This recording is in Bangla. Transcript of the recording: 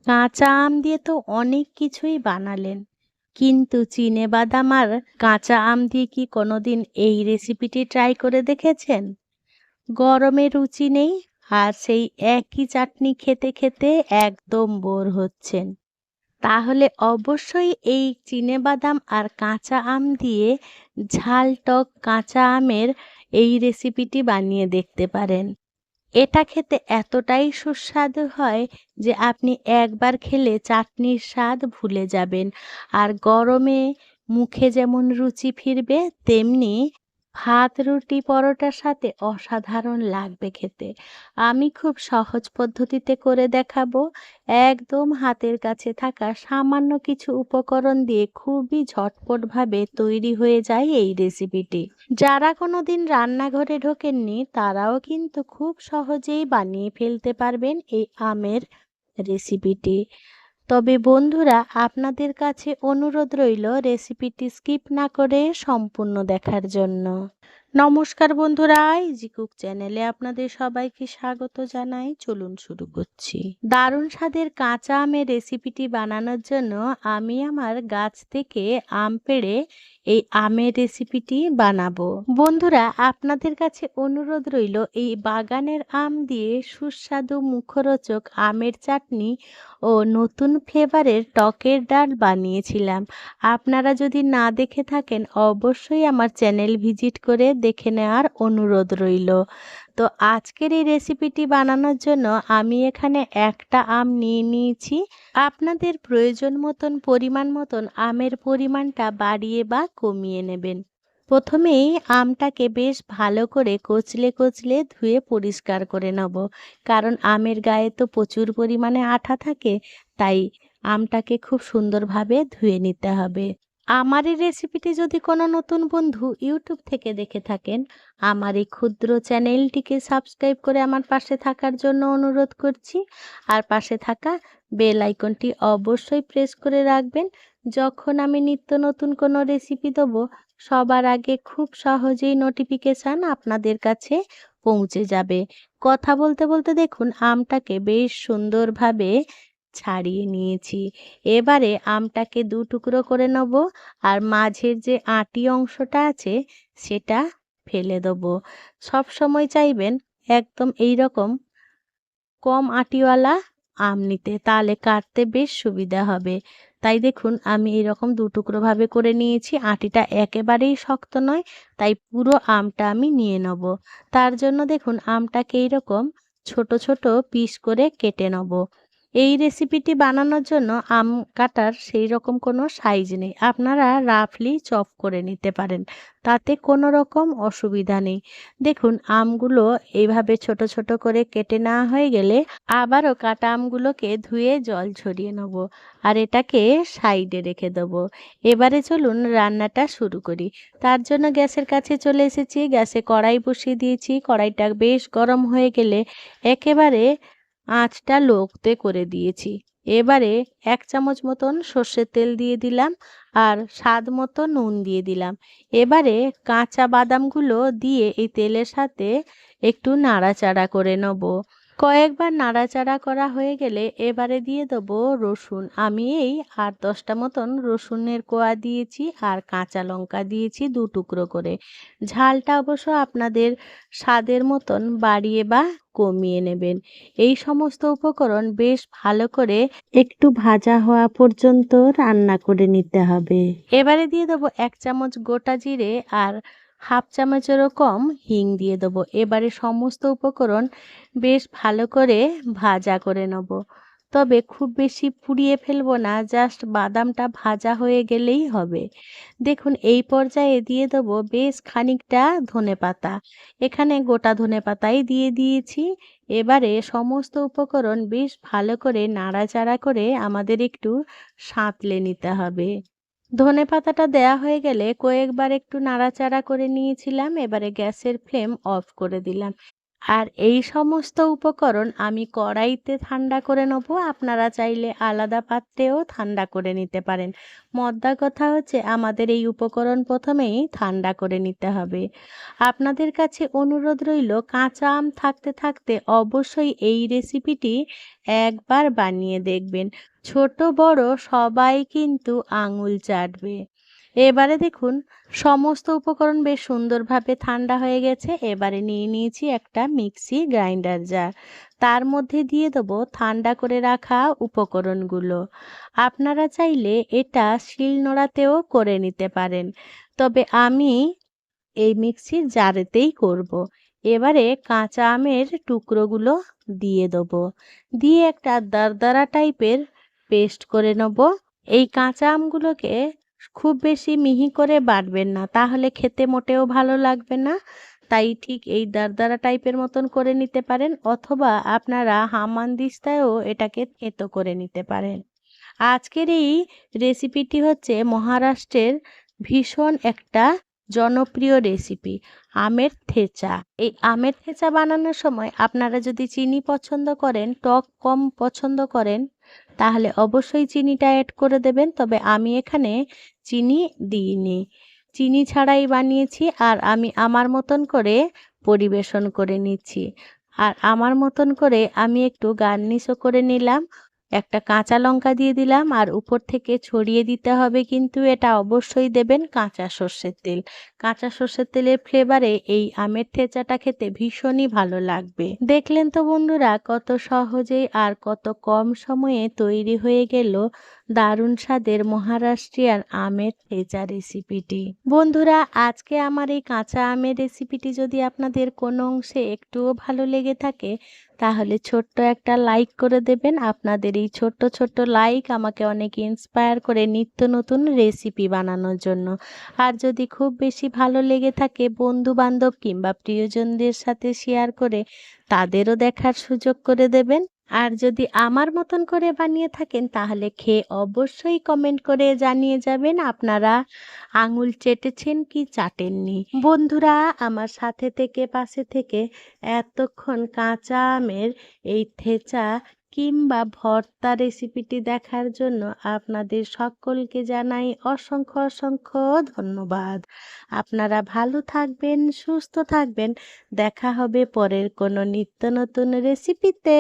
কাঁচা আম দিয়ে তো অনেক কিছুই বানালেন, কিন্তু চিনেবাদাম আর কাঁচা আম দিয়ে কি কোনোদিন এই রেসিপিটি ট্রাই করে দেখেছেন? গরমে রুচি নেই আর সেই একই চাটনি খেতে খেতে একদম বোর হচ্ছেন, তাহলে অবশ্যই এই চিনেবাদাম আর কাঁচা আম দিয়ে ঝাল টক কাঁচা আমের এই রেসিপিটি বানিয়ে দেখতে পারেন। এটা খেতে এতটাই সুস্বাদু হয় যে আপনি একবার খেলে চাটনির স্বাদ ভুলে যাবেন। আর গরমে মুখে যেমন রুচি ফিরবে, তেমনি ভাত রুটি পরোটার সাথে অসাধারণ লাগবে খেতে। আমি খুব সহজ পদ্ধতিতে করে দেখাবো। একদম হাতের কাছে থাকা সামান্য কিছু উপকরণ দিয়ে খুবই ঝটপটভাবে তৈরি হয়ে যায় এই রেসিপিটি। যারা কোনোদিন রান্নাঘরে ঢোকেননি তারাও কিন্তু খুব সহজেই বানিয়ে ফেলতে পারবেন এই আমের রেসিপিটি। তবে বন্ধুরা, আপনাদের কাছে অনুরোধ রইল রেসিপিটি স্কিপ না করে সম্পূর্ণ দেখার জন্য। নমস্কার বন্ধুরা, ইজি কুক চ্যানেলে আপনাদের সবাইকে স্বাগত জানাই। চলুন শুরু করছি। দারুণ স্বাদের কাঁচা আমের রেসিপিটি বানানোর জন্য আমি আমার গাছ থেকে আম পেড়ে এই আমের রেসিপিটি বানাবো। বন্ধুরা, আপনাদের কাছে অনুরোধ রইল এই বাগানের আম দিয়ে সুস্বাদু মুখরোচক আমের চাটনি ও নতুন ফ্লেভারের টকের ডাল বানিয়েছিলাম। আপনারা যদি না দেখে থাকেন অবশ্যই আমার চ্যানেল ভিজিট করে দেখে নেওয়ার অনুরোধ রইল। তো আজকের এই রেসিপিটি বানানোর জন্য আমি এখানে একটা আম নিয়ে নিয়েছি। আপনাদের প্রয়োজন মতন পরিমাণ মতন আমের পরিমাণটা বাড়িয়ে বা কমিয়ে নেবেন। প্রথমেই আমটাকে বেশ ভালো করে কচলে কচলে ধুয়ে পরিষ্কার করে নেব, কারণ আমের গায়ে তো প্রচুর পরিমাণে আঠা থাকে, তাই আমটাকে খুব সুন্দরভাবে ধুয়ে নিতে হবে। আমার এই রেসিপিটি যদি কোনো নতুন বন্ধু ইউটিউব থেকে দেখে থাকেন, আমার এই ক্ষুদ্র চ্যানেলটিকে সাবস্ক্রাইব করে আমার পাশে থাকার জন্য অনুরোধ করছি। আর পাশে থাকা বেল আইকনটি অবশ্যই প্রেস করে রাখবেন। যখন আমি নিত্য নতুন কোনো রেসিপি দেবো, সবার আগে খুব সহজেই নোটিফিকেশান আপনাদের কাছে পৌঁছে যাবে। কথা বলতে বলতে দেখুন আমটাকে বেশ সুন্দরভাবে ছাড়িয়ে নিয়েছি। এবারে আমটাকে দু টুকরো করে নেব আর মাঝের যে আঁটি অংশটা আছে সেটা ফেলে দেবো। সব সময় চাইবেন একদম এই রকম কম আঁটিওয়ালা আম নিতে, তাহলে কাটতে বেশ সুবিধা হবে। তাই দেখুন আমি এরকম দু টুকরো ভাবে করে নিয়েছি। আঁটিটা একেবারেই শক্ত নয়, তাই পুরো আমটা আমি নিয়ে নেব। তার জন্য দেখুন আমটাকে এইরকম ছোট ছোট পিস করে কেটে নেব। এই রেসিপিটি বানানোর জন্য আম কাটার সেই রকম কোনো সাইজ নেই, আপনারা রাফলি চপ করে নিতে পারেন, তাতে কোনো রকম অসুবিধা নেই। দেখুন আমগুলো এইভাবে ছোট ছোট করে কেটে নেওয়া হয়ে গেলে আবারও কাটা আমগুলোকে ধুয়ে জল ঝরিয়ে নেব আর এটাকে সাইডে রেখে দেবো। এবারে চলুন রান্নাটা শুরু করি। তার জন্য গ্যাসের কাছে চলে এসেছি। গ্যাসে কড়াই বসিয়ে দিয়েছি। কড়াইটা বেশ গরম হয়ে গেলে একেবারে আঁচটা লোতে করে দিয়েছি। এবারে 1 চামচ মতন সর্ষের তেল দিয়ে দিলাম আর স্বাদ মতো নুন দিয়ে দিলাম। এবারে কাঁচা বাদামগুলো দিয়ে এই তেলের সাথে একটু নাড়াচাড়া করে নেব। কয়েকবার নাড়াচাড়া করা হয়ে গেলে এবারে দিয়ে দেবো রসুন। আমি এই 8-10টা মতন রসুনের কোয়া দিয়েছি আর কাঁচা লঙ্কা দিয়েছি 2 টুকরো করে। ঝালটা অবশ্য আপনাদের স্বাদের মতন বাড়িয়ে বা কমিয়ে নেবেন। এই সমস্ত উপকরণ বেশ ভালো করে একটু ভাজা হওয়া পর্যন্ত রান্না করে নিতে হবে। এবারে দিয়ে দেবো 1 চামচ গোটা জিরে আর হাফ চামচেরও কম হিং দিয়ে দেবো। এবারে সমস্ত উপকরণ বেশ ভালো করে ভাজা করে নেব, তবে খুব বেশি পুড়িয়ে ফেলবো না, জাস্ট বাদামটা ভাজা হয়ে গেলেই হবে। দেখুন এই পর্যায়ে দিয়ে দেবো বেশ খানিকটা ধনেপাতা। এখানে গোটা ধনেপাতাই দিয়ে দিয়েছি। এবারে সমস্ত উপকরণ বেশ ভালো করে নাড়াচাড়া করে আমাদের একটু সাঁতলে নিতে হবে। ধনেপাতাটা দেয়া হয়ে গেলে কয়েকবার একটু নাড়াচাড়া করে নিয়েছিলাম। এবারে গ্যাসের ফ্লেম অফ করে দিলাম। আর এই সমস্ত উপকরণ আমি কড়াইতে ঠান্ডা করে নেব। আপনারা চাইলে আলাদা পাত্রেও ঠান্ডা করে নিতে পারেন। মোদ্দা কথা হচ্ছে আমাদের এই উপকরণ প্রথমেই ঠান্ডা করে নিতে হবে। আপনাদের কাছে অনুরোধ রইল, কাঁচা আম থাকতে থাকতে অবশ্যই এই রেসিপিটি একবার বানিয়ে দেখবেন। ছোট বড় সবাই কিন্তু আঙুল চাটবে। এবারে দেখুন সমস্ত উপকরণ বেশ সুন্দরভাবে ঠান্ডা হয়ে গেছে। এবারে নিয়ে নিয়েছি একটা মিক্সি গ্রাইন্ডার জার। তার মধ্যে দিয়ে দেবো ঠান্ডা করে রাখা উপকরণগুলো। আপনারা চাইলে এটা শিলনোড়াতেও করে নিতে পারেন, তবে আমি এই মিক্সির জারেতেই করব। এবারে কাঁচা আমের টুকরোগুলো দিয়ে দেবো, দিয়ে একটা দরদরা টাইপের পেস্ট করে নেব। এই কাঁচা আমগুলোকে খুব বেশি মিহি করে বাটবেন না, তাহলে খেতে মোটেও ভালো লাগবে না। তাই ঠিক এই দরদরা টাইপের মতন করে নিতে পারেন, অথবা আপনারা হামানদিস্তায়ও এটাকে থেঁতো করে নিতে পারেন। আজকের এই রেসিপিটি হচ্ছে মহারাষ্ট্রের ভীষণ একটা জনপ্রিয় রেসিপি, আমের থেঁচা। এই আমের থেঁচা বানানোর সময় আপনারা যদি চিনি পছন্দ করেন, টক কম পছন্দ করেন, তাহলে অবশ্যই চিনিটা অ্যাড করে দেবেন। তবে আমি এখানে চিনি দিইনি, চিনি ছাড়াই বানিয়েছি। আর আমি আমার মতন করে পরিবেশন করে নিচ্ছি। আর আমার মতন করে আমি একটু গার্নিশও করে নিলাম। একটা কাঁচা লঙ্কা দিয়ে দিলাম, আর উপর থেকে ছড়িয়ে দিতে হবে, কিন্তু এটা অবশ্যই দেবেন কাঁচা সর্ষের তেল। কাঁচা সর্ষের তেলের ফ্লেভারে এই আমের থেঁচাটা খেতে ভীষণই ভালো লাগবে। দেখলেন তো বন্ধুরা, কত সহজেই আর কত কম সময়ে তৈরি হয়ে গেল দারুণ স্বাদের মহারাষ্ট্রিয়ান আমের থেঁচা রেসিপিটি। বন্ধুরা, আজকে আমার এই কাঁচা আমের রেসিপিটি যদি আপনাদের কোনো অংশে একটুও ভালো লেগে থাকে, তাহলে ছোট্ট একটা লাইক করে দেবেন। আপনাদের এই ছোট্ট ছোট্ট লাইক আমাকে অনেক ইন্সপায়ার করে নিত্য নতুন রেসিপি বানানোর জন্য। আর যদি খুব বেশি ভালো লেগে থাকে, বন্ধু বান্ধব কিংবা প্রিয়জনদের সাথে শেয়ার করে তাদেরও দেখার সুযোগ করে দেবেন। আর যদি আমার মতন করে বানিয়ে থাকেন, তাহলে খেয়ে অবশ্যই কমেন্ট করে জানিয়ে যাবেন আপনারা আঙুল চেটেছেন কি চাটেননি। বন্ধুরা, আমার সাথে থেকে পাশে থেকে এতক্ষণ কাঁচা আমের এই থেঁচা কিংবা ভর্তা রেসিপিটি দেখার জন্য আপনাদের সকলকে জানাই অসংখ্য অসংখ্য ধন্যবাদ। আপনারা ভালো থাকবেন, সুস্থ থাকবেন। দেখা হবে পরের কোনো নিত্য নতুন রেসিপিতে।